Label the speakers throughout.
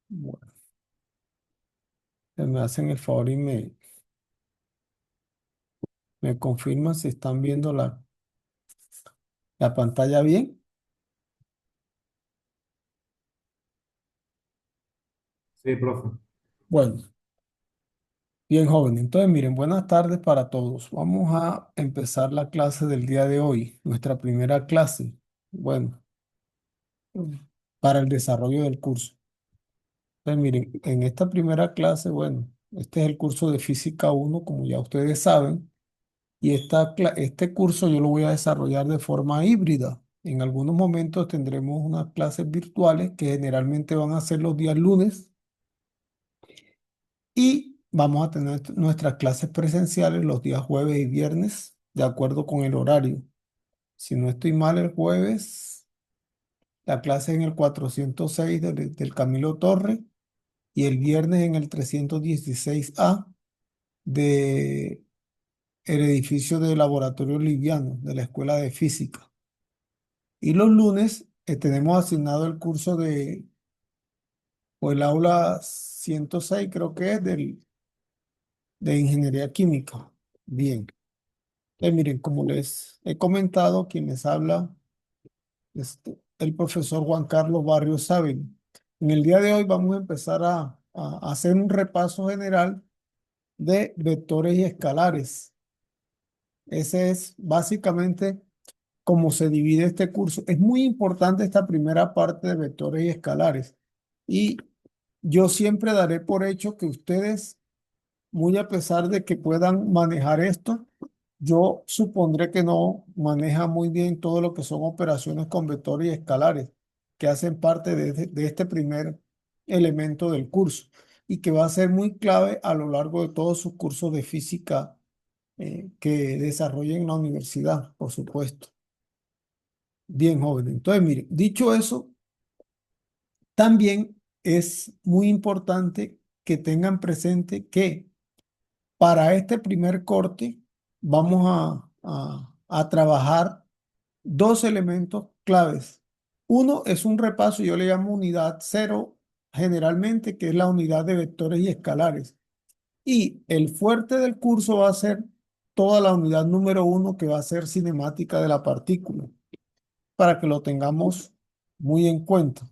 Speaker 1: Bueno, me hacen el favor y me confirman si están viendo la pantalla bien.
Speaker 2: Sí, profe.
Speaker 1: Bueno, bien, joven. Entonces, miren, buenas tardes para todos. Vamos a empezar la clase del día de hoy, nuestra primera clase. Bueno, mm, para el desarrollo del curso. Entonces, miren, en esta primera clase, bueno, este es el curso de Física uno, como ya ustedes saben. Y este curso yo lo voy a desarrollar de forma híbrida. En algunos momentos tendremos unas clases virtuales que generalmente van a ser los días lunes y vamos a tener nuestras clases presenciales los días jueves y viernes de acuerdo con el horario. Si no estoy mal, el jueves la clase en el 406 del Camilo Torre y el viernes en el 316A de el edificio de laboratorio liviano de la Escuela de Física. Y los lunes tenemos asignado el curso o el aula 106 creo que es, de Ingeniería Química. Bien. Miren, como les he comentado, quien les habla es el profesor Juan Carlos Barrios Sávila. En el día de hoy vamos a empezar a hacer un repaso general de vectores y escalares. Ese es básicamente cómo se divide este curso. Es muy importante esta primera parte de vectores y escalares. Y yo siempre daré por hecho que ustedes, muy a pesar de que puedan manejar esto, yo supondré que no manejan muy bien todo lo que son operaciones con vectores y escalares, que hacen parte de este primer elemento del curso y que va a ser muy clave a lo largo de todos sus cursos de física que desarrollen en la universidad, por supuesto. Bien, joven. Entonces, mire, dicho eso, también es muy importante que tengan presente que para este primer corte vamos a trabajar dos elementos claves. Uno es un repaso, yo le llamo unidad cero generalmente, que es la unidad de vectores y escalares. Y el fuerte del curso va a ser toda la unidad número uno, que va a ser cinemática de la partícula, para que lo tengamos muy en cuenta.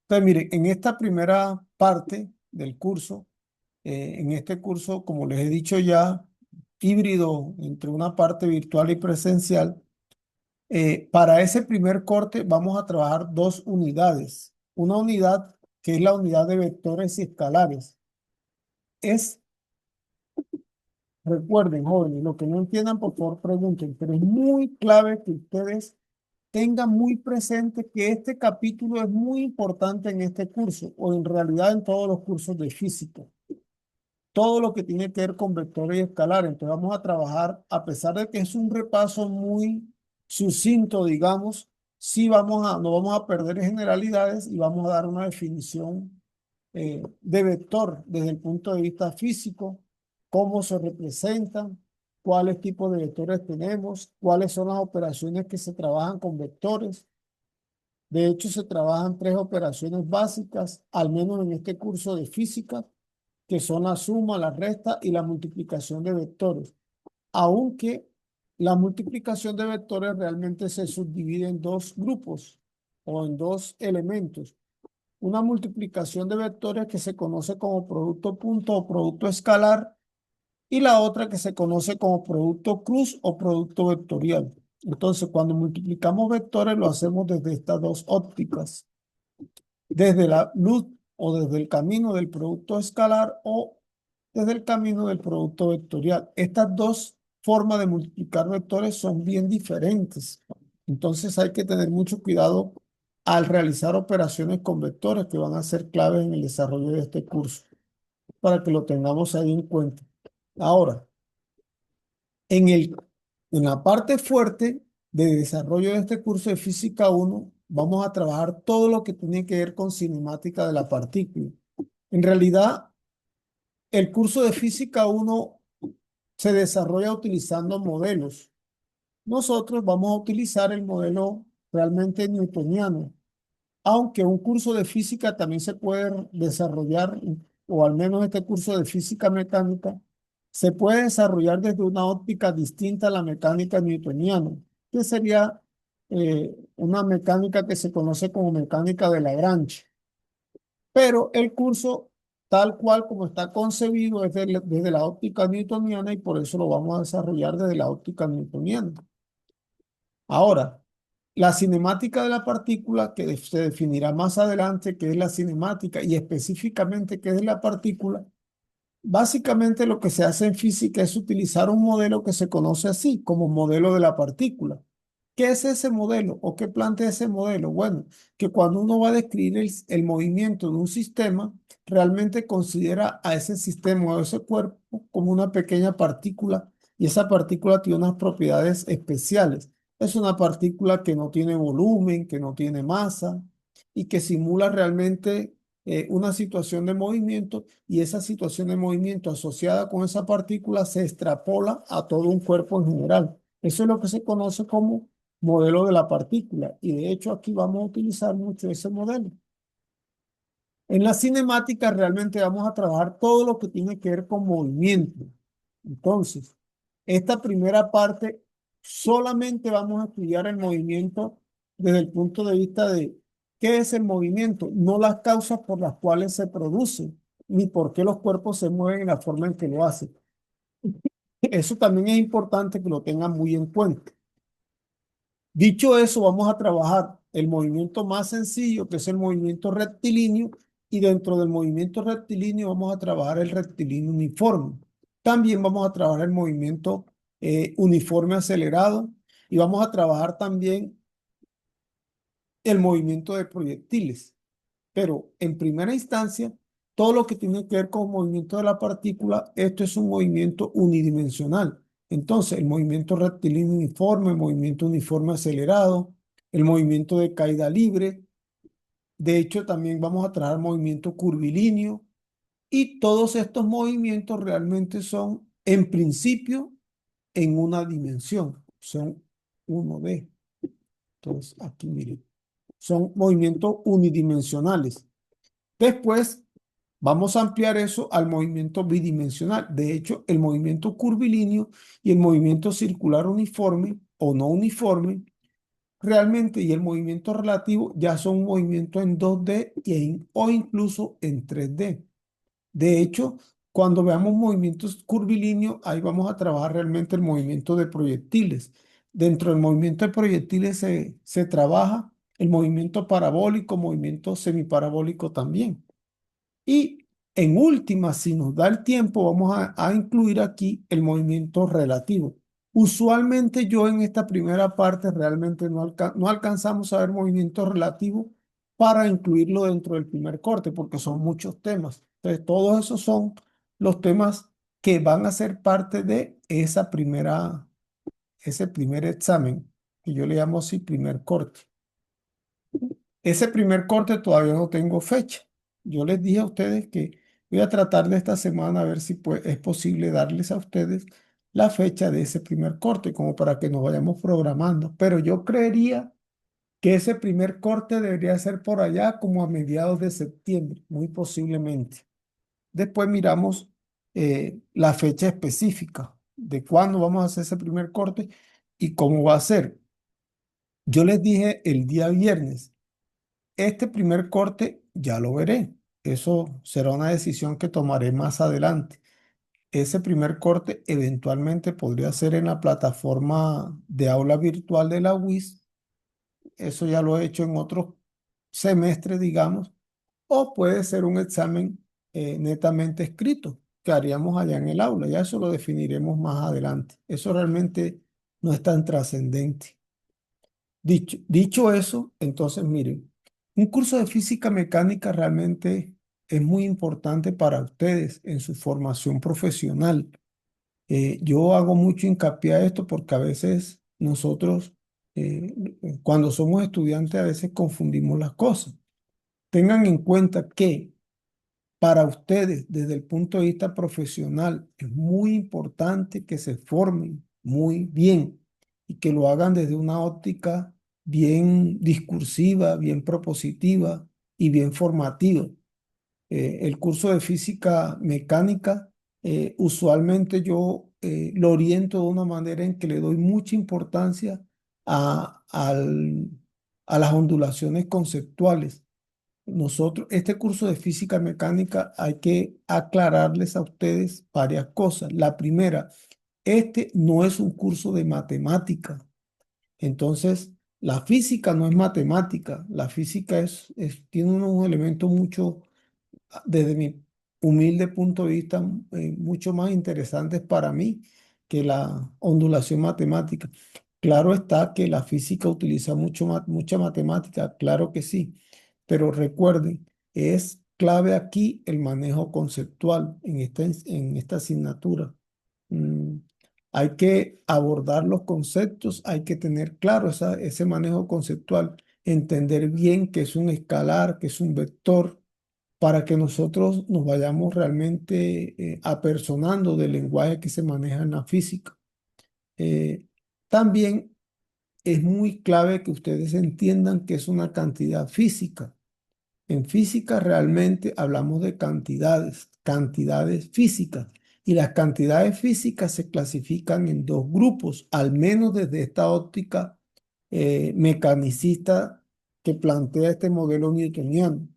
Speaker 1: Entonces, miren, en esta primera parte del curso, en este curso, como les he dicho ya, híbrido entre una parte virtual y presencial, para ese primer corte vamos a trabajar dos unidades. Una unidad que es la unidad de vectores y escalares. Es, recuerden, jóvenes, lo que no entiendan, por favor, pregunten, pero es muy clave que ustedes tengan muy presente que este capítulo es muy importante en este curso, o en realidad en todos los cursos de física. Todo lo que tiene que ver con vectores y escalares. Entonces vamos a trabajar, a pesar de que es un repaso muy sucinto, digamos, sí no vamos a perder generalidades y vamos a dar una definición de vector desde el punto de vista físico, cómo se representan, cuáles tipos de vectores tenemos, cuáles son las operaciones que se trabajan con vectores. De hecho, se trabajan tres operaciones básicas, al menos en este curso de física, que son la suma, la resta y la multiplicación de vectores. Aunque la multiplicación de vectores realmente se subdivide en dos grupos o en dos elementos. Una multiplicación de vectores que se conoce como producto punto o producto escalar y la otra que se conoce como producto cruz o producto vectorial. Entonces, cuando multiplicamos vectores lo hacemos desde estas dos ópticas, desde la luz o desde el camino del producto escalar o desde el camino del producto vectorial. Estas dos formas de multiplicar vectores son bien diferentes. Entonces hay que tener mucho cuidado al realizar operaciones con vectores que van a ser claves en el desarrollo de este curso, para que lo tengamos ahí en cuenta. Ahora, en en la parte fuerte de desarrollo de este curso de Física uno vamos a trabajar todo lo que tiene que ver con cinemática de la partícula. En realidad, el curso de Física uno se desarrolla utilizando modelos. Nosotros vamos a utilizar el modelo realmente newtoniano, aunque un curso de física también se puede desarrollar, o al menos este curso de física mecánica, se puede desarrollar desde una óptica distinta a la mecánica newtoniana, que sería una mecánica que se conoce como mecánica de Lagrange. Pero el curso, tal cual como está concebido, es desde la óptica newtoniana y por eso lo vamos a desarrollar desde la óptica newtoniana. Ahora, la cinemática de la partícula, que se definirá más adelante, qué es la cinemática y específicamente qué es la partícula, básicamente lo que se hace en física es utilizar un modelo que se conoce así como modelo de la partícula. ¿Qué es ese modelo o qué plantea ese modelo? Bueno, que cuando uno va a describir el movimiento de un sistema, realmente considera a ese sistema o a ese cuerpo como una pequeña partícula y esa partícula tiene unas propiedades especiales. Es una partícula que no tiene volumen, que no tiene masa y que simula realmente una situación de movimiento y esa situación de movimiento asociada con esa partícula se extrapola a todo un cuerpo en general. Eso es lo que se conoce como modelo de la partícula y de hecho aquí vamos a utilizar mucho ese modelo. En la cinemática realmente vamos a trabajar todo lo que tiene que ver con movimiento. Entonces, esta primera parte solamente vamos a estudiar el movimiento desde el punto de vista de qué es el movimiento, no las causas por las cuales se produce, ni por qué los cuerpos se mueven en la forma en que lo hacen. Eso también es importante que lo tengan muy en cuenta. Dicho eso, vamos a trabajar el movimiento más sencillo, que es el movimiento rectilíneo, y dentro del movimiento rectilíneo vamos a trabajar el rectilíneo uniforme. También vamos a trabajar el movimiento uniforme acelerado y vamos a trabajar también el movimiento de proyectiles. Pero en primera instancia, todo lo que tiene que ver con el movimiento de la partícula, esto es un movimiento unidimensional. Entonces, el movimiento rectilíneo uniforme, el movimiento uniforme acelerado, el movimiento de caída libre. De hecho, también vamos a trabajar movimiento curvilíneo y todos estos movimientos realmente son, en principio, en una dimensión. Son 1D. Entonces, aquí miren, son movimientos unidimensionales. Después vamos a ampliar eso al movimiento bidimensional. De hecho, el movimiento curvilíneo y el movimiento circular uniforme o no uniforme, realmente, y el movimiento relativo ya son movimientos en 2D o incluso en 3D. De hecho, cuando veamos movimientos curvilíneos, ahí vamos a trabajar realmente el movimiento de proyectiles. Dentro del movimiento de proyectiles se trabaja el movimiento parabólico, movimiento semiparabólico también. Y en última, si nos da el tiempo, vamos a incluir aquí el movimiento relativo. Usualmente yo en esta primera parte realmente no alcanzamos a ver movimiento relativo para incluirlo dentro del primer corte, porque son muchos temas. Entonces, todos esos son los temas que van a ser parte de ese primer examen, que yo le llamo así primer corte. Ese primer corte todavía no tengo fecha. Yo les dije a ustedes que voy a tratar de esta semana a ver si es posible darles a ustedes la fecha de ese primer corte, como para que nos vayamos programando. Pero yo creería que ese primer corte debería ser por allá como a mediados de septiembre, muy posiblemente. Después miramos la fecha específica de cuándo vamos a hacer ese primer corte y cómo va a ser. Yo les dije el día viernes. Este primer corte ya lo veré. Eso será una decisión que tomaré más adelante. Ese primer corte eventualmente podría ser en la plataforma de aula virtual de la UIS. Eso ya lo he hecho en otros semestres, digamos. O puede ser un examen netamente escrito que haríamos allá en el aula. Ya eso lo definiremos más adelante. Eso realmente no es tan trascendente. Dicho eso, entonces miren, un curso de física mecánica realmente es muy importante para ustedes en su formación profesional. Yo hago mucho hincapié a esto porque a veces nosotros, eh, cuando somos estudiantes, a veces confundimos las cosas. Tengan en cuenta que para ustedes, desde el punto de vista profesional, es muy importante que se formen muy bien y que lo hagan desde una óptica bien discursiva, bien propositiva y bien formativa. El curso de física mecánica, usualmente yo lo oriento de una manera en que le doy mucha importancia a las ondulaciones conceptuales. Este curso de física mecánica hay que aclararles a ustedes varias cosas. La primera, este no es un curso de matemática. Entonces, la física no es matemática. La física tiene unos elementos mucho, desde mi humilde punto de vista, mucho más interesantes para mí que la ondulación matemática. Claro está que la física utiliza mucha matemática, claro que sí, pero recuerden, es clave aquí el manejo conceptual en esta asignatura. Mm, Hay que abordar los conceptos, hay que tener claro ese manejo conceptual, entender bien qué es un escalar, qué es un vector, para que nosotros nos vayamos realmente apersonando del lenguaje que se maneja en la física. Eh, También es muy clave que ustedes entiendan que es una cantidad física. En física realmente hablamos de cantidades, cantidades físicas. Y las cantidades físicas se clasifican en dos grupos, al menos desde esta óptica mecanicista que plantea este modelo newtoniano.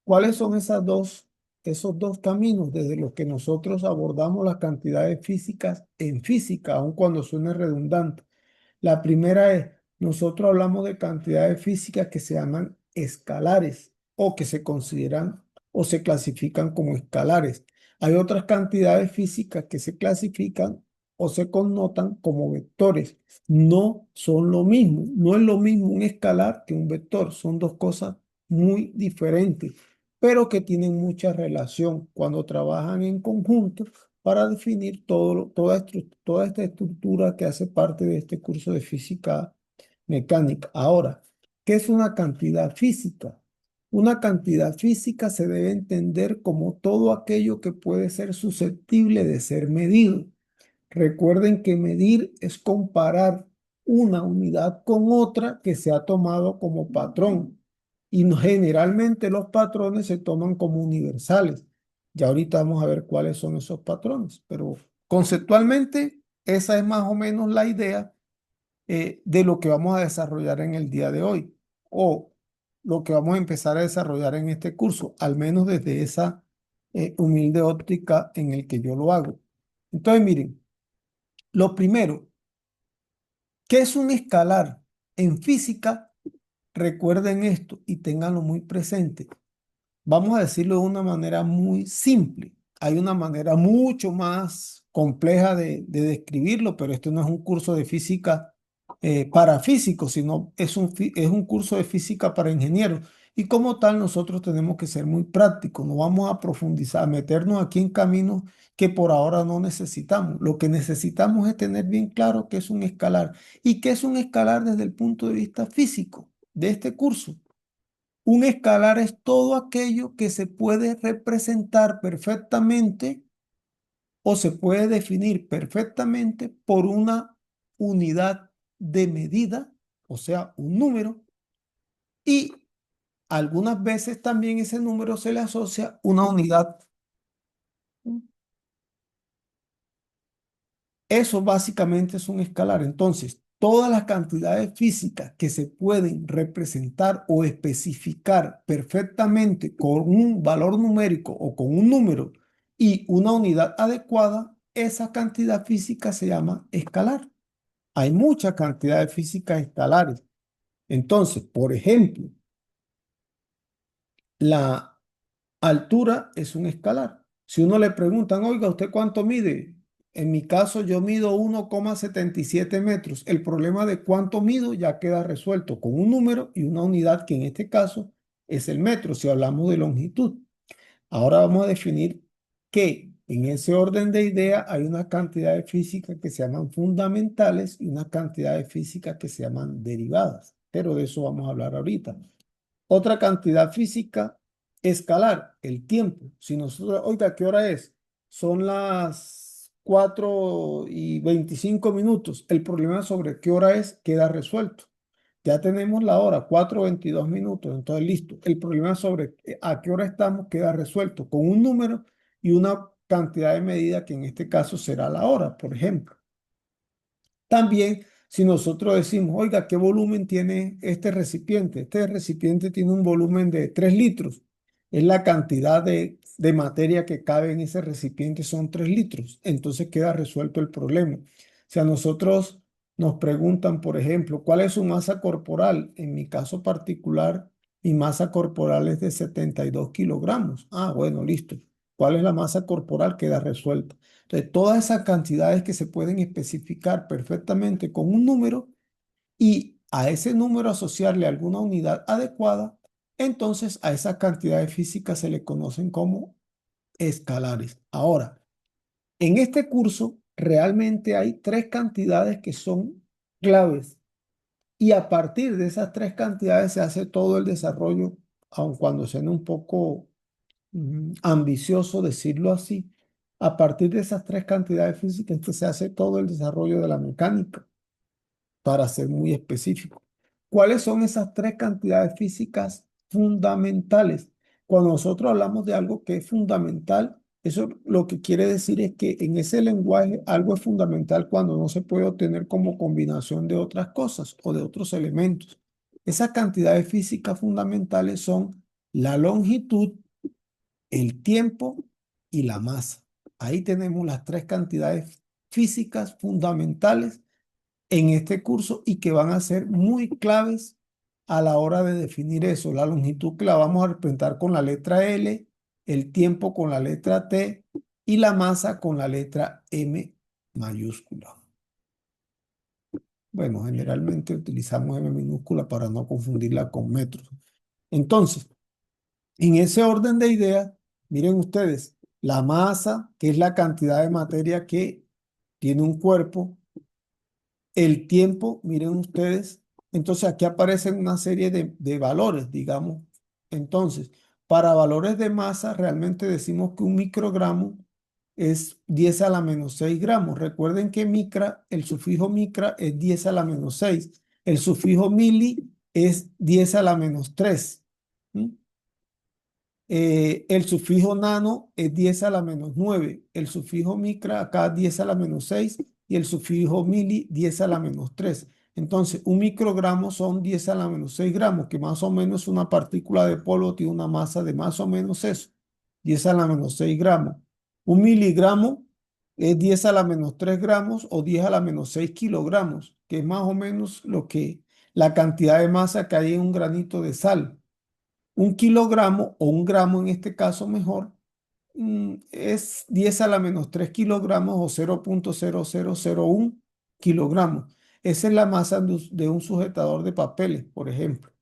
Speaker 1: ¿Cuáles son esos dos caminos desde los que nosotros abordamos las cantidades físicas en física, aun cuando suene redundante? La primera es, nosotros hablamos de cantidades físicas que se llaman escalares o que se consideran o se clasifican como escalares. Hay otras cantidades físicas que se clasifican o se connotan como vectores. No son lo mismo. No es lo mismo un escalar que un vector. Son dos cosas muy diferentes, pero que tienen mucha relación cuando trabajan en conjunto para definir toda esta estructura que hace parte de este curso de física mecánica. Ahora, ¿qué es una cantidad física? Una cantidad física se debe entender como todo aquello que puede ser susceptible de ser medido. Recuerden que medir es comparar una unidad con otra que se ha tomado como patrón. Y generalmente los patrones se toman como universales. Ya ahorita vamos a ver cuáles son esos patrones, pero conceptualmente esa es más o menos la idea de lo que vamos a desarrollar en el día de hoy o lo que vamos a empezar a desarrollar en este curso, al menos desde esa humilde óptica en el que yo lo hago. Entonces, miren. Lo primero, ¿qué es un escalar? En física, recuerden esto y ténganlo muy presente. Vamos a decirlo de una manera muy simple. Hay una manera mucho más compleja de describirlo, pero esto no es un curso de física para físicos, sino es un curso de física para ingenieros. Y como tal, nosotros tenemos que ser muy prácticos. No vamos a profundizar, a meternos aquí en caminos que por ahora no necesitamos. Lo que necesitamos es tener bien claro qué es un escalar y qué es un escalar desde el punto de vista físico de este curso. Un escalar es todo aquello que se puede representar perfectamente o se puede definir perfectamente por una unidad de medida, o sea, un número, y algunas veces también ese número se le asocia una unidad. Eso básicamente es un escalar. Entonces, todas las cantidades físicas que se pueden representar o especificar perfectamente con un valor numérico o con un número y una unidad adecuada, esa cantidad física se llama escalar. Hay muchas cantidades físicas escalares. Entonces, por ejemplo, la altura es un escalar. Si uno le preguntan, oiga, ¿usted cuánto mide? En mi caso, yo mido 1,77 metros. El problema de cuánto mido ya queda resuelto con un número y una unidad que en este caso es el metro, si hablamos de longitud. Ahora vamos a definir que en ese orden de ideas hay una cantidad de física que se llaman fundamentales y una cantidad de física que se llaman derivadas. Pero de eso vamos a hablar ahorita. Otra cantidad física escalar, el tiempo. Si nosotros, oiga, ¿qué hora es? Son las 4:25. El problema sobre qué hora es queda resuelto. Ya tenemos la hora, 4:22. Entonces, listo. El problema sobre a qué hora estamos queda resuelto con un número y una cantidad de medida que en este caso será la hora, por ejemplo. También, si nosotros decimos, oiga, ¿qué volumen tiene este recipiente? Este recipiente tiene un volumen de 3 litros. Es la cantidad de materia que cabe en ese recipiente, son 3 litros. Entonces queda resuelto el problema. Si a nosotros nos preguntan, por ejemplo, ¿cuál es su masa corporal? En mi caso particular, mi masa corporal es de 72 kilogramos. Ah, bueno, listo. ¿Cuál es la masa corporal? Queda resuelta. Entonces, todas esas cantidades que se pueden especificar perfectamente con un número y a ese número asociarle alguna unidad adecuada, entonces a esas cantidades físicas se le conocen como escalares. Ahora, en este curso realmente hay tres cantidades que son claves y a partir de esas tres cantidades se hace todo el desarrollo, aun cuando sean un poco ambicioso decirlo así. A partir de esas tres cantidades físicas, que se hace todo el desarrollo de la mecánica, para ser muy específico. ¿Cuáles son esas tres cantidades físicas fundamentales? Cuando nosotros hablamos de algo que es fundamental, eso lo que quiere decir es que en ese lenguaje algo es fundamental cuando no se puede obtener como combinación de otras cosas o de otros elementos. Esas cantidades físicas fundamentales son la longitud, el tiempo y la masa. Ahí tenemos las tres cantidades físicas fundamentales en este curso y que van a ser muy claves a la hora de definir eso. La longitud que la vamos a representar con la letra L, el tiempo con la letra T y la masa con la letra M mayúscula. Bueno, generalmente utilizamos M minúscula para no confundirla con metros. Entonces, en ese orden de ideas, miren ustedes, la masa, que es la cantidad de materia que tiene un cuerpo, el tiempo, miren ustedes, entonces aquí aparecen una serie de valores, digamos. Entonces, para valores de masa, realmente decimos que un microgramo es 10 a la menos 6 gramos. Recuerden que micra, el sufijo micra es 10 a la menos 6. El sufijo mili es 10 a la menos 3. El sufijo nano es 10 a la menos 9. El sufijo micra acá 10 a la menos 6 y el sufijo mili 10 a la menos 3. Entonces, un microgramo son 10 a la menos 6 gramos, que más o menos una partícula de polvo tiene una masa de más o menos eso, 10 a la menos 6 gramos. Un miligramo es 10 a la menos 3 gramos o 10 a la menos 6 kilogramos, que es más o menos la cantidad de masa que hay en un granito de sal. Un kilogramo o un gramo en este caso mejor es 10 a la menos 3 kilogramos o 0,0001 kilogramos. Esa es la masa de un sujetador de papeles, por ejemplo.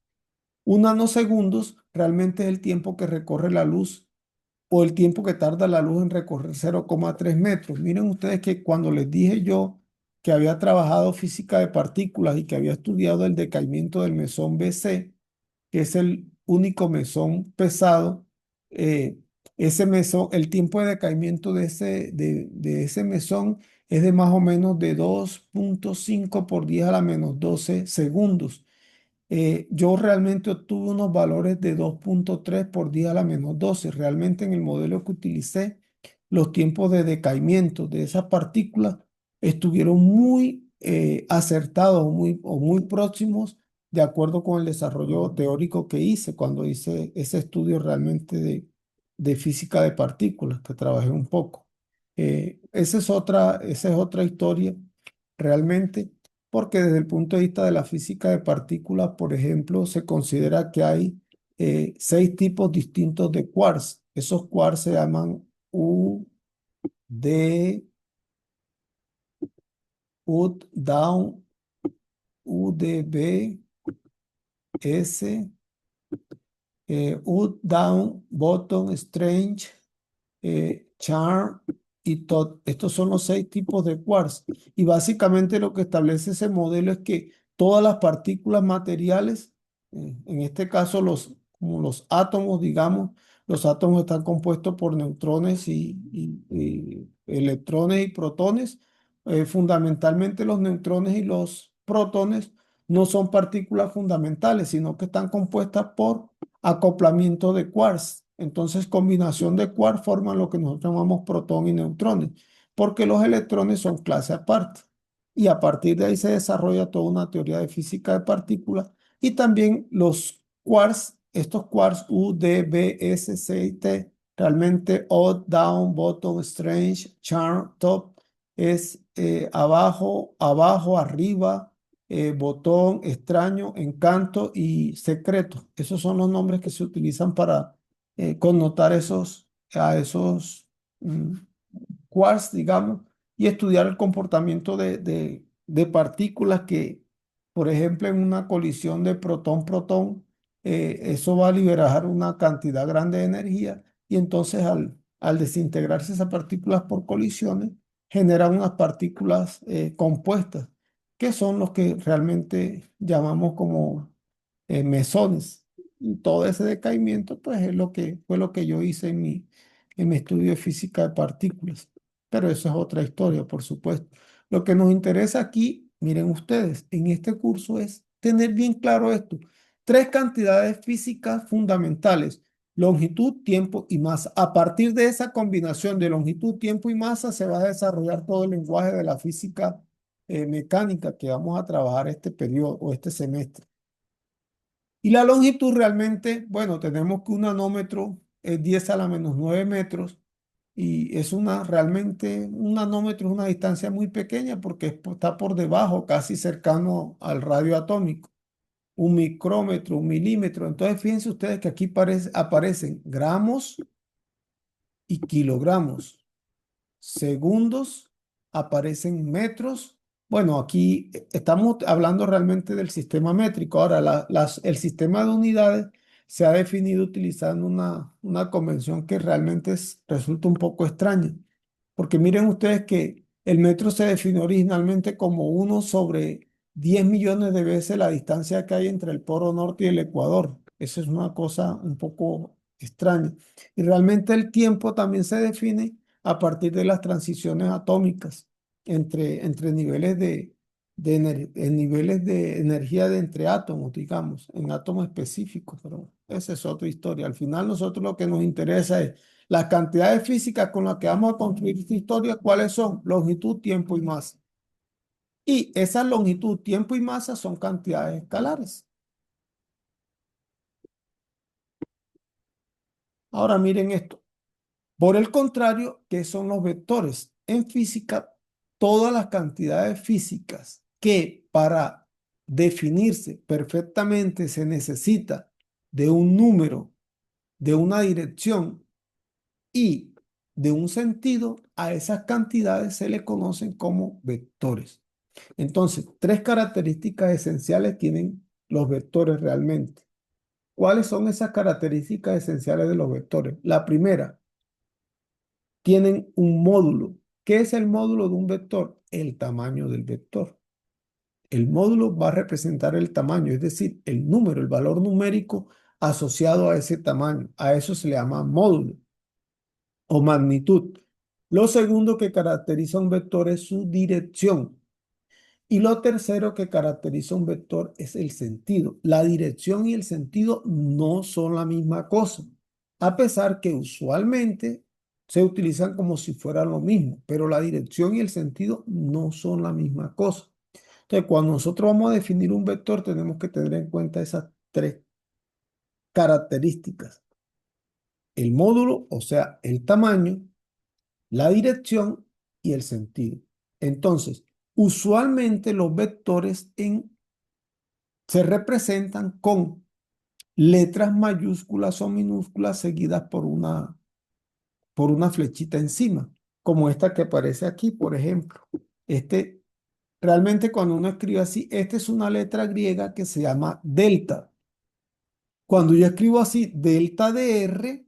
Speaker 1: Un nanosegundos realmente es el tiempo que recorre la luz o el tiempo que tarda la luz en recorrer 0,3 metros. Miren ustedes que cuando les dije yo que había trabajado física de partículas y que había estudiado el decaimiento del mesón BC, que es el único mesón pesado, eh, ese mesón, el tiempo de decaimiento de ese mesón es de más o menos de 2,5 por 10 a la menos 12 segundos. Yo realmente obtuve unos valores de 2,3 por 10 a la menos 12. Realmente en el modelo que utilicé, los tiempos de decaimiento de esas partículas estuvieron muy acertados o muy próximos de acuerdo con el desarrollo teórico que hice cuando hice ese estudio realmente de física de partículas, que trabajé un poco. Esa es otra historia realmente, porque desde el punto de vista de la física de partículas, por ejemplo, se considera que hay 6 tipos distintos de quarks. Esos quarks se llaman D, down, UDB, S, down, bottom, strange, charm y tot. Estos son los 6 tipos de quarks. Y básicamente lo que establece ese modelo es que todas las partículas materiales, en este caso como los átomos, digamos, los átomos están compuestos por neutrones y electrones y protones. Fundamentalmente los neutrones y los protones no son partículas fundamentales, sino que están compuestas por acoplamiento de quarks. Entonces, combinación de quarks forman lo que nosotros llamamos protón y neutrones, porque los electrones son clase aparte. Y a partir de ahí se desarrolla toda una teoría de física de partículas y también los quarks, estos quarks U, D, B, S, C y T, realmente odd, down, bottom, strange, charm, top, es abajo, abajo, arriba, botón, extraño, encanto y secreto. Esos son los nombres que se utilizan para connotar a esos mm, quarks, digamos, y estudiar el comportamiento de partículas que, por ejemplo, en una colisión de protón-protón, eso va a liberar una cantidad grande de energía y entonces al desintegrarse esas partículas por colisiones, generan unas partículas compuestas, que son los que realmente llamamos como mesones. Y todo ese decaimiento, pues, es lo que fue lo que yo hice en mi estudio de física de partículas. Pero eso es otra historia, por supuesto. Lo que nos interesa aquí, miren ustedes, en este curso es tener bien claro esto. Tres cantidades físicas fundamentales: longitud, tiempo y masa. A partir de esa combinación de longitud, tiempo y masa se va a desarrollar todo el lenguaje de la física mecánica que vamos a trabajar este periodo o este semestre. Y la longitud realmente, bueno, tenemos que un nanómetro es 10 a la menos 9 metros y es realmente un nanómetro es una distancia muy pequeña porque está por debajo, casi cercano al radio atómico. Un micrómetro, un milímetro. Entonces, fíjense ustedes que aquí aparecen gramos y kilogramos, segundos, aparecen metros. Bueno, aquí estamos hablando realmente del sistema métrico. Ahora, el sistema de unidades se ha definido utilizando una convención que realmente resulta un poco extraña. Porque miren ustedes que el metro se definió originalmente como 1/10 millones de veces la distancia que hay entre el polo norte y el ecuador. Eso es una cosa un poco extraña. Y realmente el tiempo también se define a partir de las transiciones atómicas entre niveles en niveles de energía de entre átomos, digamos, en átomos específicos, pero esa es otra historia. Al final nosotros lo que nos interesa es las cantidades físicas con las que vamos a construir esta historia, ¿cuáles son? Longitud, tiempo y masa. Y esa longitud, tiempo y masa son cantidades escalares. Ahora miren esto. Por el contrario, ¿qué son los vectores? En física, todas las cantidades físicas que para definirse perfectamente se necesita de un número, de una dirección y de un sentido, a esas cantidades se le conocen como vectores. Entonces, tres características esenciales tienen los vectores realmente. ¿Cuáles son esas características esenciales de los vectores? La primera, tienen un módulo. ¿Qué es el módulo de un vector? El tamaño del vector. El módulo va a representar el tamaño, es decir, el número, el valor numérico asociado a ese tamaño. A eso se le llama módulo o magnitud. Lo segundo que caracteriza un vector es su dirección. Y lo tercero que caracteriza un vector es el sentido. La dirección y el sentido no son la misma cosa, a pesar que usualmente se utilizan como si fueran lo mismo, pero la dirección y el sentido no son la misma cosa. Entonces, cuando nosotros vamos a definir un vector, tenemos que tener en cuenta esas tres características. El módulo, o sea, el tamaño, la dirección y el sentido. Entonces, usualmente los vectores se representan con letras mayúsculas o minúsculas seguidas por una flechita encima, como esta que aparece aquí, por ejemplo. Este, realmente cuando uno escribe así, esta es una letra griega que se llama delta. Cuando yo escribo así, delta de R,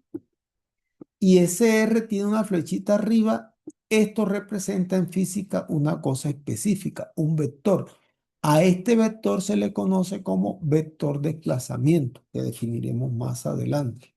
Speaker 1: y ese R tiene una flechita arriba, esto representa en física una cosa específica, un vector. A este vector se le conoce como vector desplazamiento, que definiremos más adelante.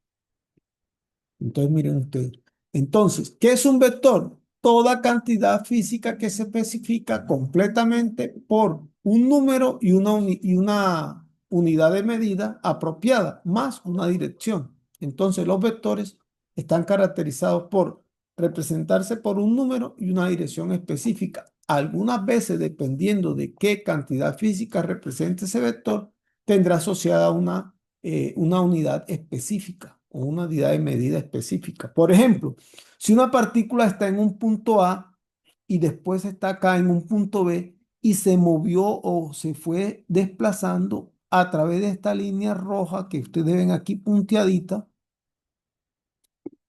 Speaker 1: Entonces, miren ustedes. Entonces, ¿qué es un vector? Toda cantidad física que se especifica completamente por un número y una unidad de medida apropiada, más una dirección. Entonces, los vectores están caracterizados por representarse por un número y una dirección específica. Algunas veces, dependiendo de qué cantidad física represente ese vector, tendrá asociada una unidad específica o una unidad de medida específica. Por ejemplo, si una partícula está en un punto A y después está acá en un punto B y se movió o se fue desplazando a través de esta línea roja que ustedes ven aquí punteadita,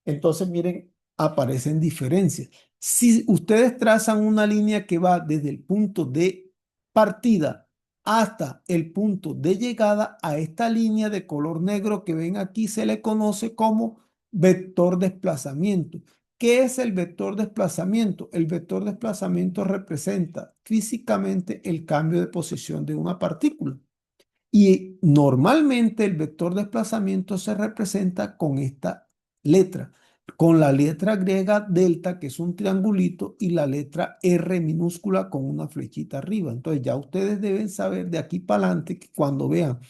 Speaker 1: entonces, miren, aparecen diferencias. Si ustedes trazan una línea que va desde el punto de partida hasta el punto de llegada, a esta línea de color negro que ven aquí se le conoce como vector desplazamiento. ¿Qué es el vector desplazamiento? El vector desplazamiento representa físicamente el cambio de posición de una partícula. Y normalmente el vector desplazamiento se representa con esta letra, con la letra griega delta, que es un triangulito, y la letra R minúscula con una flechita arriba. Entonces ya ustedes deben saber de aquí para adelante que cuando vean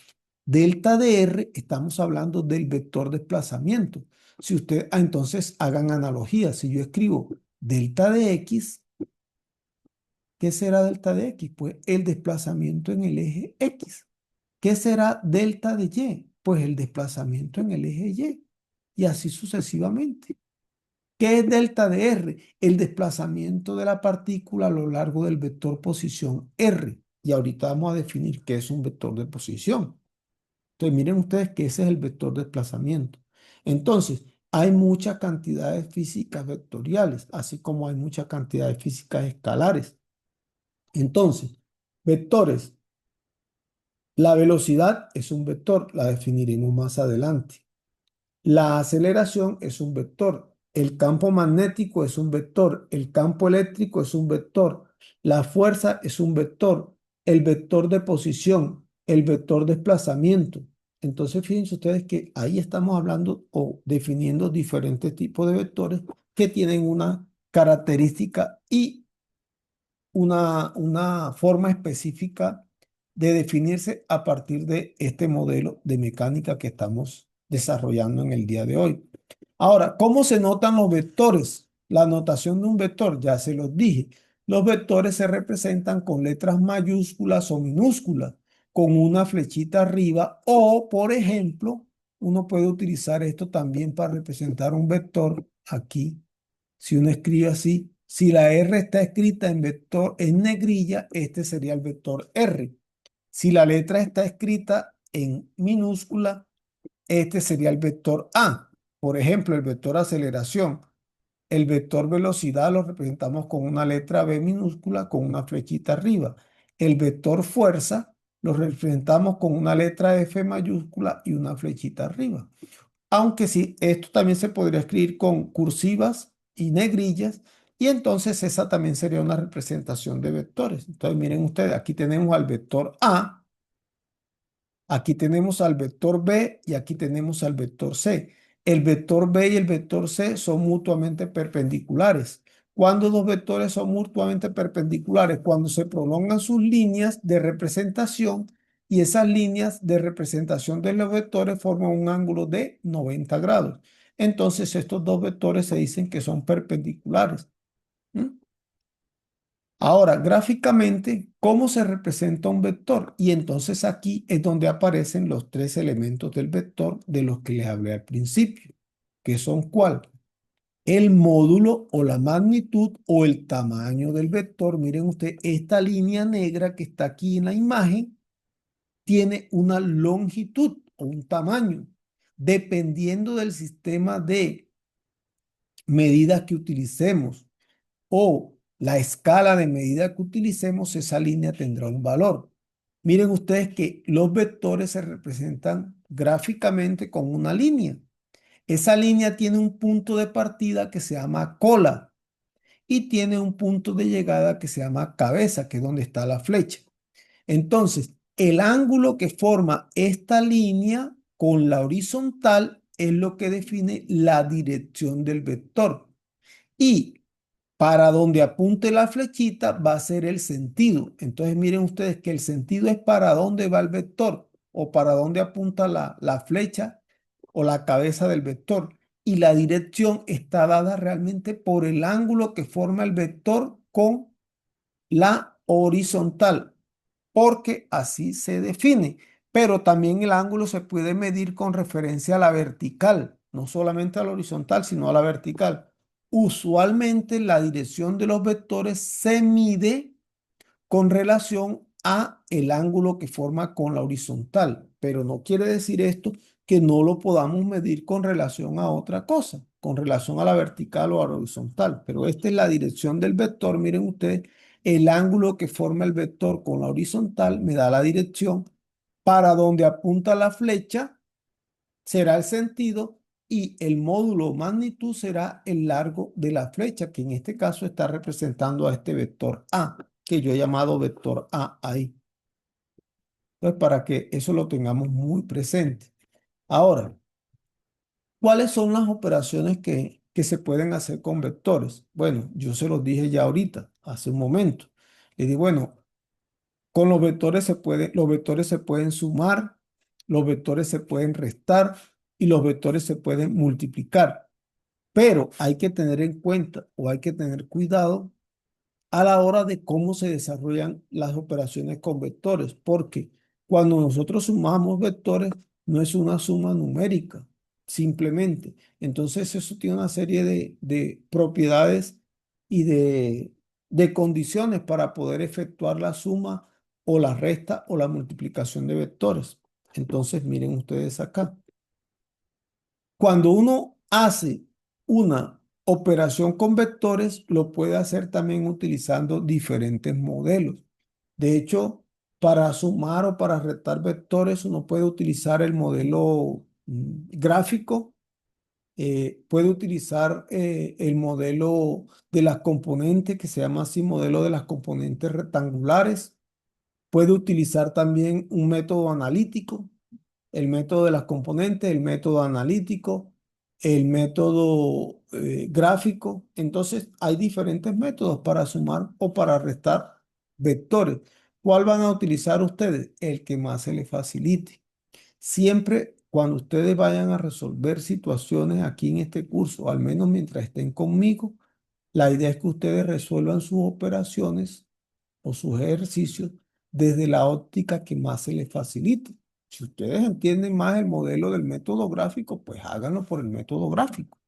Speaker 1: delta de R, estamos hablando del vector desplazamiento. Si usted, entonces hagan analogía. Si yo escribo delta de X, ¿qué será delta de X? Pues el desplazamiento en el eje X. ¿Qué será delta de Y? Pues el desplazamiento en el eje Y. Y así sucesivamente. ¿Qué es delta de R? El desplazamiento de la partícula a lo largo del vector posición R. Y ahorita vamos a definir qué es un vector de posición. Entonces, miren ustedes que ese es el vector de desplazamiento. Entonces, hay muchas cantidades físicas vectoriales, así como hay muchas cantidades físicas escalares. Entonces, vectores. La velocidad es un vector, la definiremos más adelante. La aceleración es un vector. El campo magnético es un vector. El campo eléctrico es un vector. La fuerza es un vector. El vector de posición, el vector de desplazamiento. Entonces, fíjense ustedes que ahí estamos hablando o definiendo diferentes tipos de vectores que tienen una característica y una forma específica de definirse a partir de este modelo de mecánica que estamos desarrollando en el día de hoy. Ahora, ¿cómo se notan los vectores? La notación de un vector, ya se los dije. Los vectores se representan con letras mayúsculas o minúsculas, con una flechita arriba o, por ejemplo, uno puede utilizar esto también para representar un vector aquí. Si uno escribe así, si la R está escrita en vector en negrilla, este sería el vector R. Si la letra está escrita en minúscula, este sería el vector A. Por ejemplo, el vector aceleración. El vector velocidad lo representamos con una letra B minúscula con una flechita arriba. El vector fuerza lo representamos con una letra F mayúscula y una flechita arriba. Aunque sí, esto también se podría escribir con cursivas y negrillas, y entonces esa también sería una representación de vectores. Entonces, miren ustedes, aquí tenemos al vector A, aquí tenemos al vector B y aquí tenemos al vector C. El vector B y el vector C son mutuamente perpendiculares. ¿Cuándo dos vectores son mutuamente perpendiculares? Cuando se prolongan sus líneas de representación y esas líneas de representación de los vectores forman un ángulo de 90 grados. Entonces estos dos vectores se dicen que son perpendiculares. ¿Mm? Ahora, gráficamente, ¿cómo se representa un vector? Y entonces aquí es donde aparecen los tres elementos del vector de los que les hablé al principio, que son ¿cuál? El módulo o la magnitud o el tamaño del vector. Miren ustedes, esta línea negra que está aquí en la imagen tiene una longitud o un tamaño, dependiendo del sistema de medidas que utilicemos o la escala de medida que utilicemos, esa línea tendrá un valor. Miren ustedes que los vectores se representan gráficamente con una línea. Esa línea tiene un punto de partida que se llama cola y tiene un punto de llegada que se llama cabeza, que es donde está la flecha. Entonces, el ángulo que forma esta línea con la horizontal es lo que define la dirección del vector. Y Para donde apunte la flechita va a ser el sentido. Entonces miren ustedes que el sentido es para dónde va el vector o para dónde apunta la flecha o la cabeza del vector. Y la dirección está dada realmente por el ángulo que forma el vector con la horizontal, porque así se define. Pero también el ángulo se puede medir con referencia a la vertical, no solamente a la horizontal, sino a la vertical. Usualmente la dirección de los vectores se mide con relación a el ángulo que forma con la horizontal, pero no quiere decir esto que no lo podamos medir con relación a otra cosa, con relación a la vertical o a la horizontal, pero esta es la dirección del vector. Miren ustedes, el ángulo que forma el vector con la horizontal me da la dirección para donde apunta la flecha será el sentido y el módulo magnitud será el largo de la flecha, que en este caso está representando a este vector A, que yo he llamado vector A ahí. Entonces, para que eso lo tengamos muy presente. Ahora, ¿cuáles son las operaciones que se pueden hacer con vectores? Bueno, yo se los dije ya ahorita, hace un momento. Le dije, bueno, con los vectores se pueden sumar, los vectores se pueden restar y los vectores se pueden multiplicar. Pero hay que tener en cuenta o hay que tener cuidado a la hora de cómo se desarrollan las operaciones con vectores, porque cuando nosotros sumamos vectores no es una suma numérica, simplemente. Entonces eso tiene una serie de propiedades y de condiciones para poder efectuar la suma o la resta o la multiplicación de vectores. Entonces miren ustedes acá. Cuando uno hace una operación con vectores, lo puede hacer también utilizando diferentes modelos. De hecho, para sumar o para restar vectores, uno puede utilizar el modelo gráfico, puede utilizar el modelo de las componentes, que se llama así, modelo de las componentes rectangulares. Puede utilizar también un método analítico, el método de las componentes, el método analítico, el método gráfico. Entonces, hay diferentes métodos para sumar o para restar vectores. ¿Cuál van a utilizar ustedes? El que más se les facilite. Siempre cuando ustedes vayan a resolver situaciones aquí en este curso, al menos mientras estén conmigo, la idea es que ustedes resuelvan sus operaciones o sus ejercicios desde la óptica que más se les facilite. Si ustedes entienden más el modelo del método gráfico, pues háganlo por el método gráfico.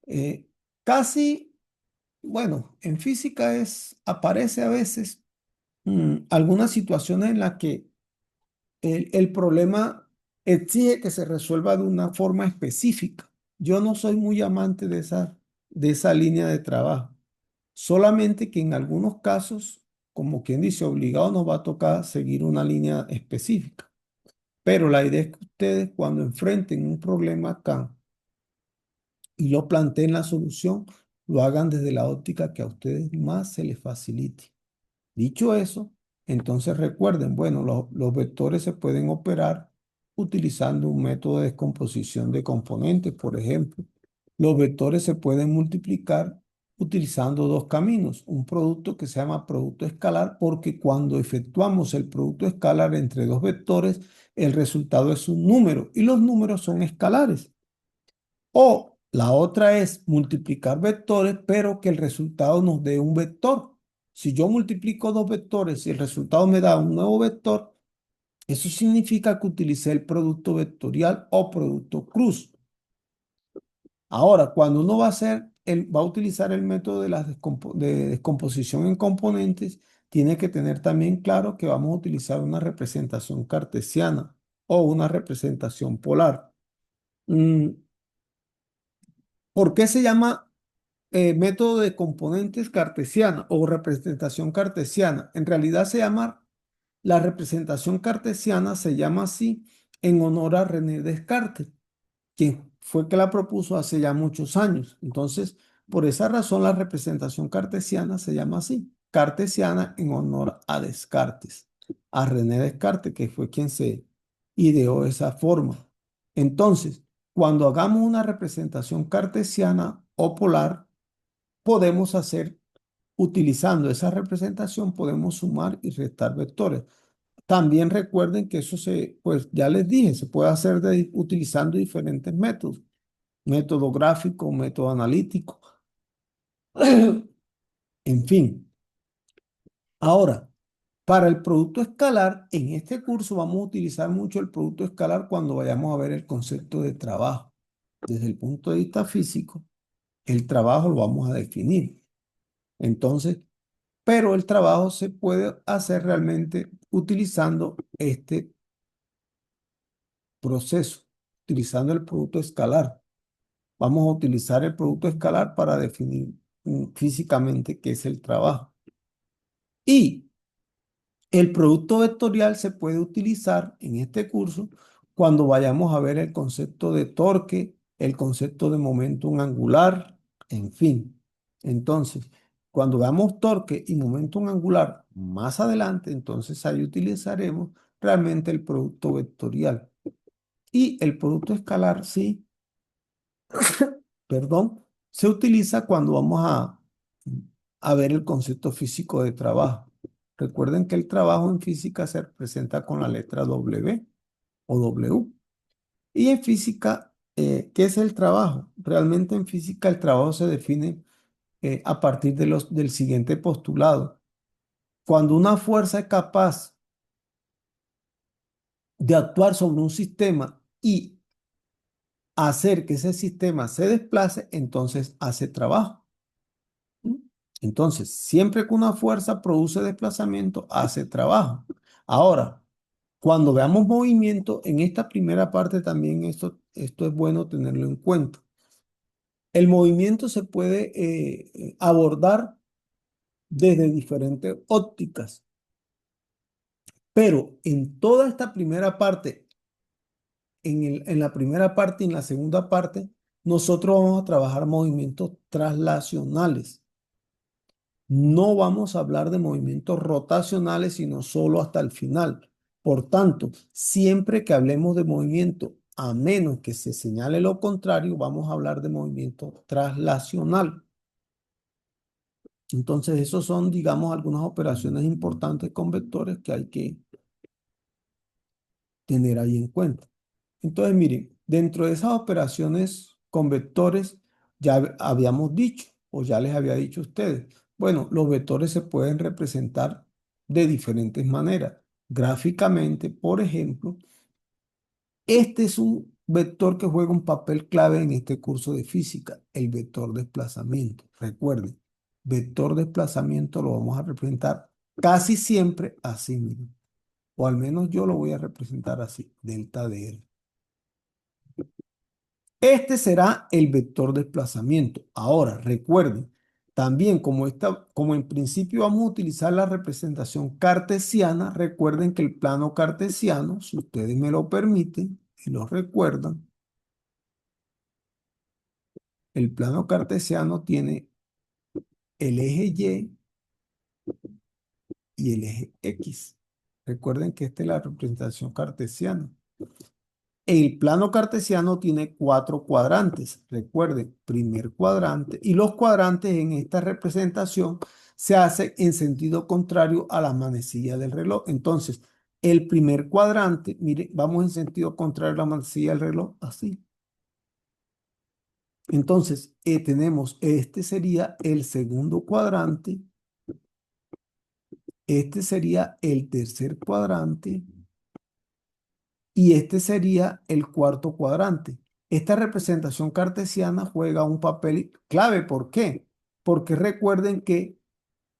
Speaker 1: Eh, casi, bueno, en física aparece a veces algunas situaciones en las que el problema exige que se resuelva de una forma específica. Yo no soy muy amante de esa línea de trabajo. Solamente que en algunos casos, como quien dice, obligado nos va a tocar seguir una línea específica. Pero la idea es que ustedes cuando enfrenten un problema acá y lo planteen la solución, lo hagan desde la óptica que a ustedes más se les facilite. Dicho eso, entonces recuerden, bueno, los vectores se pueden operar utilizando un método de descomposición de componentes, por ejemplo. Los vectores se pueden multiplicar utilizando dos caminos. Un producto que se llama producto escalar, porque cuando efectuamos el producto escalar entre dos vectores, el resultado es un número y los números son escalares. O la otra es multiplicar vectores, pero que el resultado nos dé un vector. Si yo multiplico dos vectores y el resultado me da un nuevo vector, eso significa que utilicé el producto vectorial o producto cruz. Ahora, cuando uno va a utilizar el método de descomposición en componentes, tiene que tener también claro que vamos a utilizar una representación cartesiana o una representación polar. Mm, ¿Por qué se llama método de componentes cartesiana o representación cartesiana? En realidad la representación cartesiana se llama así en honor a René Descartes, quien fue que la propuso hace ya muchos años. Entonces, por esa razón la representación cartesiana se llama así, cartesiana en honor a Descartes, a René Descartes, que fue quien se ideó esa forma. Entonces, cuando hagamos una representación cartesiana o polar, podemos hacer, utilizando esa representación, podemos sumar y restar vectores. También recuerden que eso pues ya les dije, se puede hacer utilizando diferentes métodos, método gráfico, método analítico, en fin. Ahora, para el producto escalar, en este curso vamos a utilizar mucho el producto escalar cuando vayamos a ver el concepto de trabajo. Desde el punto de vista físico, el trabajo lo vamos a definir. Entonces, pero el trabajo se puede hacer realmente utilizando este proceso, utilizando el producto escalar. Vamos a utilizar el producto escalar para definir físicamente qué es el trabajo. Y el producto vectorial se puede utilizar en este curso cuando vayamos a ver el concepto de torque, el concepto de momentum angular, en fin. Entonces, cuando veamos torque y momentum angular más adelante, entonces ahí utilizaremos realmente el producto vectorial. Y el producto escalar, sí, perdón, se utiliza cuando vamos a ver el concepto físico de trabajo. Recuerden que el trabajo en física se representa con la letra W o W. Y en física, ¿qué es el trabajo? Realmente en física el trabajo se define a partir del siguiente postulado. Cuando una fuerza es capaz de actuar sobre un sistema y hacer que ese sistema se desplace, entonces hace trabajo. ¿Mm? Entonces, siempre que una fuerza produce desplazamiento, hace trabajo. Ahora, cuando veamos movimiento, en esta primera parte también esto es bueno tenerlo en cuenta. El movimiento se puede abordar desde diferentes ópticas, pero en toda esta primera parte, en la primera parte y en la segunda parte, nosotros vamos a trabajar movimientos traslacionales. No vamos a hablar de movimientos rotacionales, sino solo hasta el final. Por tanto, siempre que hablemos de movimiento, a menos que se señale lo contrario, vamos a hablar de movimiento traslacional. Entonces, esos son, digamos, algunas operaciones importantes con vectores que hay que tener ahí en cuenta. Entonces, miren, dentro de esas operaciones con vectores, ya habíamos dicho, o ya les había dicho a ustedes, bueno, los vectores se pueden representar de diferentes maneras. Gráficamente, por ejemplo, este es un vector que juega un papel clave en este curso de física, el vector desplazamiento. Recuerden, vector desplazamiento lo vamos a representar casi siempre así mismo, o al menos yo lo voy a representar así, delta de R. Este será el vector desplazamiento. Ahora, recuerden, también como en principio vamos a utilizar la representación cartesiana, recuerden que el plano cartesiano, si ustedes me lo permiten y lo recuerdan, el plano cartesiano tiene el eje y el eje X. Recuerden que esta es la representación cartesiana. El plano cartesiano tiene cuatro cuadrantes. Recuerden, primer cuadrante. Y los cuadrantes en esta representación se hacen en sentido contrario a la manecilla del reloj. Entonces, el primer cuadrante, mire, vamos en sentido contrario a la manecilla del reloj, así. Entonces, tenemos, este sería el segundo cuadrante, este sería el tercer cuadrante y este sería el cuarto cuadrante. Esta representación cartesiana juega un papel clave. ¿Por qué? Porque recuerden que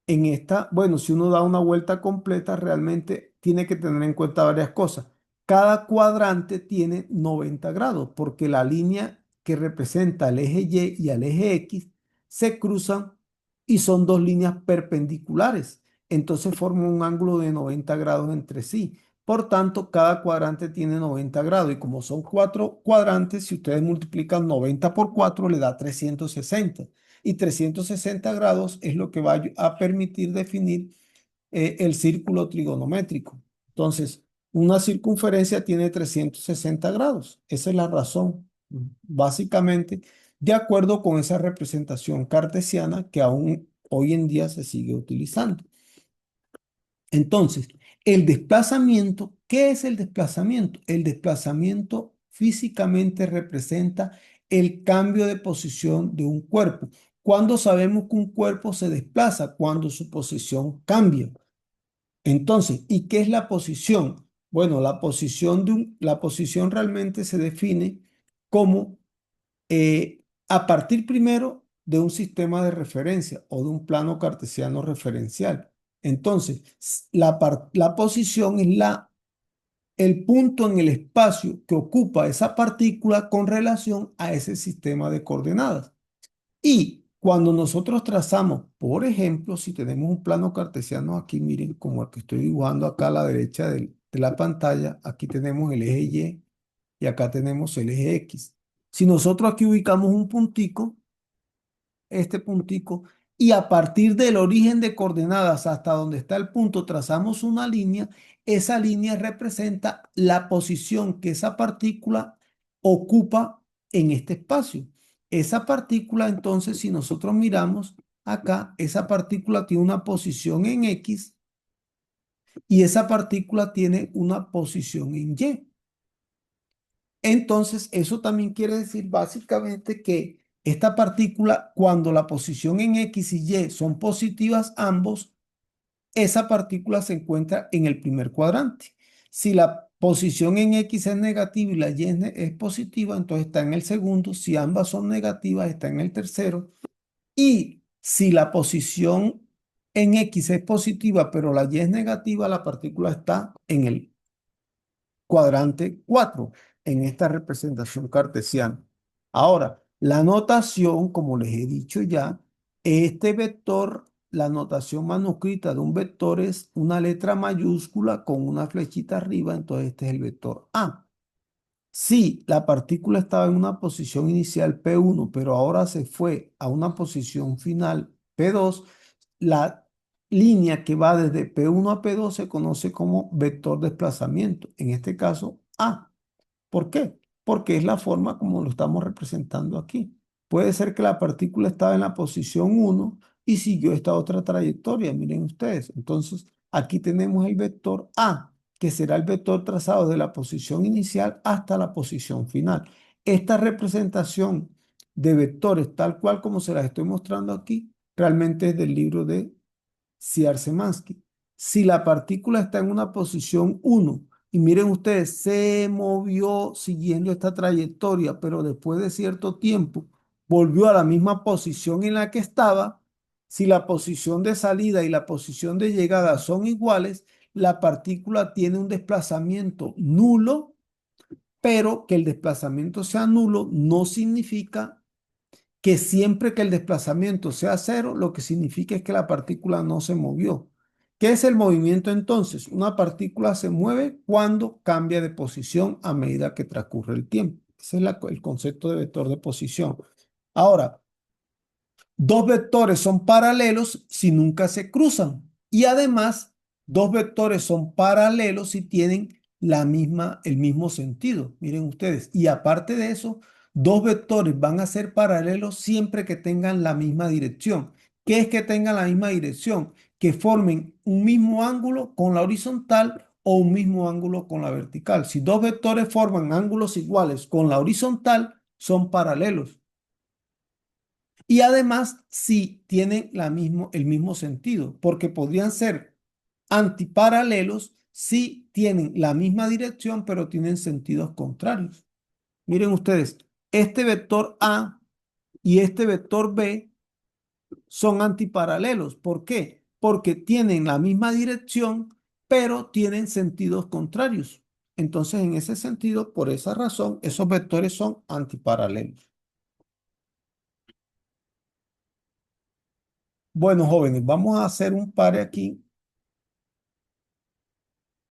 Speaker 1: en esta, bueno, si uno da una vuelta completa, realmente tiene que tener en cuenta varias cosas. Cada cuadrante tiene 90 grados, porque la línea que representa el eje Y y el eje X se cruzan y son dos líneas perpendiculares. Entonces forman un ángulo de 90 grados entre sí. Por tanto, cada cuadrante tiene 90 grados y como son cuatro cuadrantes, si ustedes multiplican 90 por 4, le da 360 y 360 grados es lo que va a permitir definir el círculo trigonométrico. Entonces, una circunferencia tiene 360 grados. Esa es la razón, básicamente, de acuerdo con esa representación cartesiana que aún hoy en día se sigue utilizando. Entonces, el desplazamiento, ¿qué es el desplazamiento? El desplazamiento físicamente representa el cambio de posición de un cuerpo. ¿Cuándo sabemos que un cuerpo se desplaza? Cuando su posición cambia. Entonces, ¿y qué es la posición? Bueno, la posición realmente se define como a partir primero de un sistema de referencia o de un plano cartesiano referencial. Entonces, la posición es el punto en el espacio que ocupa esa partícula con relación a ese sistema de coordenadas. Y cuando nosotros trazamos, por ejemplo, si tenemos un plano cartesiano aquí, miren, como el que estoy dibujando acá a la derecha de la pantalla, aquí tenemos el eje Y y acá tenemos el eje X. Si nosotros aquí ubicamos un puntico, este puntico, y a partir del origen de coordenadas hasta donde está el punto trazamos una línea, esa línea representa la posición que esa partícula ocupa en este espacio. Esa partícula, entonces, si nosotros miramos acá, esa partícula tiene una posición en X y esa partícula tiene una posición en Y. Entonces, eso también quiere decir básicamente que esta partícula, cuando la posición en X y Y son positivas ambos, esa partícula se encuentra en el primer cuadrante. Si la posición en X es negativa y la Y es positiva, entonces está en el segundo. Si ambas son negativas, está en el tercero. Y si la posición en X es positiva, pero la Y es negativa, la partícula está en el cuadrante 4 en esta representación cartesiana. Ahora, la notación, como les he dicho ya, este vector, la notación manuscrita de un vector es una letra mayúscula con una flechita arriba, entonces este es el vector A. Si la partícula estaba en una posición inicial P1, pero ahora se fue a una posición final P2, la línea que va desde P1 a P2 se conoce como vector desplazamiento, en este caso A. ¿Por qué? Porque es la forma como lo estamos representando aquí. Puede ser que la partícula estaba en la posición 1 y siguió esta otra trayectoria, miren ustedes. Entonces, aquí tenemos el vector A, que será el vector trazado de la posición inicial hasta la posición final. Esta representación de vectores, tal cual como se las estoy mostrando aquí, realmente es del libro de Csikszentmihalyi. Si la partícula está en una posición 1 y miren ustedes, se movió siguiendo esta trayectoria, pero después de cierto tiempo volvió a la misma posición en la que estaba, si la posición de salida y la posición de llegada son iguales, la partícula tiene un desplazamiento nulo, pero que el desplazamiento sea nulo no significa que siempre que el desplazamiento sea cero, lo que significa es que la partícula no se movió. ¿Qué es el movimiento entonces? Una partícula se mueve cuando cambia de posición a medida que transcurre el tiempo. Ese es el concepto de vector de posición. Ahora, dos vectores son paralelos si nunca se cruzan. Y además, dos vectores son paralelos si tienen el mismo sentido. Miren ustedes. Y aparte de eso, dos vectores van a ser paralelos siempre que tengan la misma dirección. ¿Qué es que tengan la misma dirección? Que formen un mismo ángulo con la horizontal o un mismo ángulo con la vertical. Si dos vectores forman ángulos iguales con la horizontal, son paralelos. Y además, sí tienen el mismo sentido, porque podrían ser antiparalelos si tienen la misma dirección, pero tienen sentidos contrarios. Miren ustedes, este vector A y este vector B son antiparalelos. ¿Por qué? Porque tienen la misma dirección, pero tienen sentidos contrarios. Entonces, en ese sentido, por esa razón, esos vectores son antiparalelos. Bueno, jóvenes, vamos a hacer un par aquí